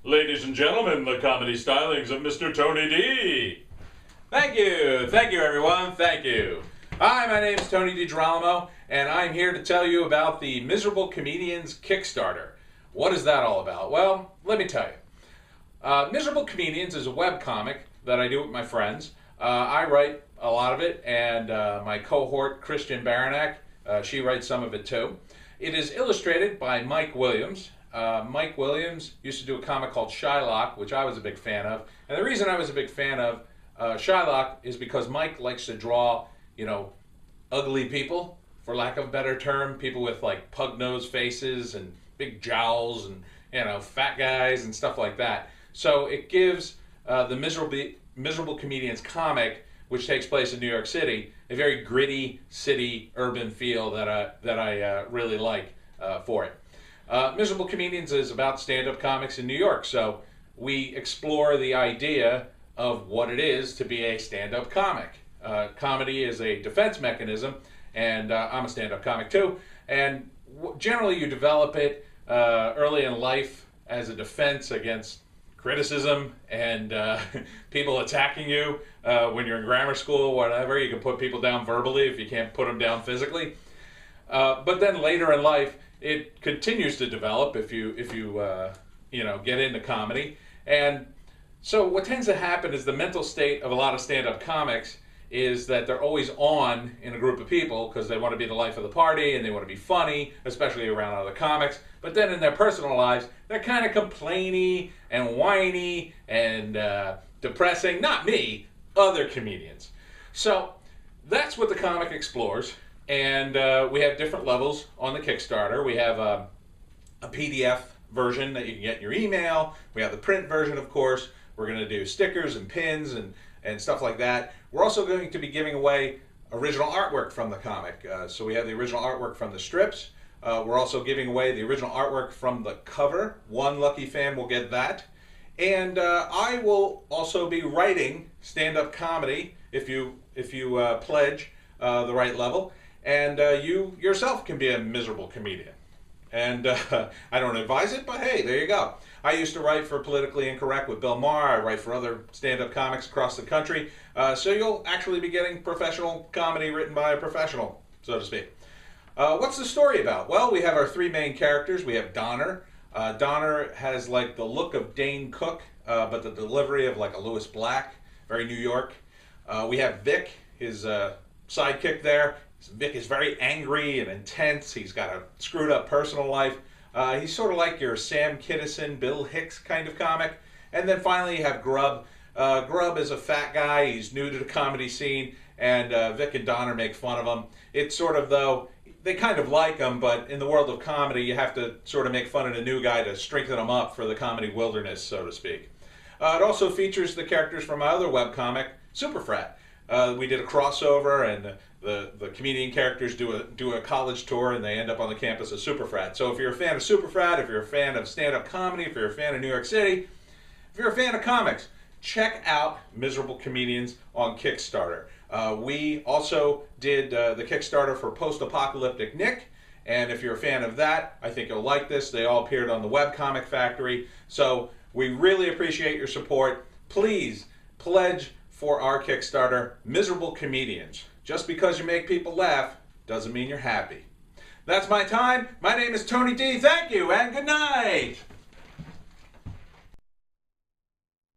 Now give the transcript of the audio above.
Ladies and gentlemen, the comedy stylings of Mr. Tony D. Thank you everyone, thank you. Hi, my name is Tony DiGerolamo, and I'm here to tell you about the Miserable Comedians Kickstarter. What is that all about? Well, let me tell you. Miserable Comedians is a webcomic that I do with my friends. I write a lot of it, and my cohort, Christian Baranek, she writes some of it too. It is illustrated by Mike Williams. Mike Williams used to do a comic called Shylock, which I was a big fan of. And the reason I was a big fan of Shylock is because Mike likes to draw, ugly people, for lack of a better term. People with like pug-nosed faces and big jowls and, fat guys and stuff like that. So it gives the Miserable Comedians comic, which takes place in New York City, a very gritty city urban feel that I really like for it. Miserable Comedians is about stand-up comics in New York, so we explore the idea of what it is to be a stand-up comic. Comedy is a defense mechanism, and I'm a stand-up comic too, and generally you develop it early in life as a defense against criticism and people attacking you when you're in grammar school, whatever. You can put people down verbally if you can't put them down physically. But then later in life, it continues to develop if you get into comedy. And so what tends to happen is the mental state of a lot of stand-up comics is that they're always on in a group of people because they want to be the life of the party and they want to be funny, especially around other comics. But then in their personal lives, they're kind of complainy and whiny and depressing. Not me, other comedians. So that's what the comic explores. And we have different levels on the Kickstarter. We have a PDF version that you can get in your email. We have the print version, of course. We're going to do stickers and pins and stuff like that. We're also going to be giving away original artwork from the comic. So we have the original artwork from the strips. We're also giving away the original artwork from the cover. One lucky fan will get that. And I will also be writing stand-up comedy if you pledge the right level. And you yourself can be a miserable comedian. And I don't advise it, but hey, there you go. I used to write for Politically Incorrect with Bill Maher. I write for other stand-up comics across the country. So you'll actually be getting professional comedy written by a professional, so to speak. What's the story about? Well, we have our three main characters. We have Donner. Donner has like the look of Dane Cook, but the delivery of like a Lewis Black, very New York. We have Vic, his sidekick there. Vic is very angry and intense. He's got a screwed up personal life. He's sort of like your Sam Kinison, Bill Hicks kind of comic. And then finally you have Grub. Grub is a fat guy. He's new to the comedy scene, and Vic and Donner make fun of him. It's sort of, though, they kind of like him, but in the world of comedy you have to sort of make fun of the new guy to strengthen him up for the comedy wilderness, so to speak. It also features the characters from my other webcomic, Super Frat. We did a crossover, and the comedian characters do a college tour, and they end up on the campus of Super Frat. So if you're a fan of Super Frat, if you're a fan of stand-up comedy, if you're a fan of New York City, if you're a fan of comics, check out Miserable Comedians on Kickstarter. We also did the Kickstarter for Post-Apocalyptic Nick, and if you're a fan of that, I think you'll like this. They all appeared on the Webcomic Factory. So we really appreciate your support. Please pledge for our Kickstarter, Miserable Comedians. Just because you make people laugh doesn't mean you're happy. That's my time. My name is Tony D. Thank you and good night.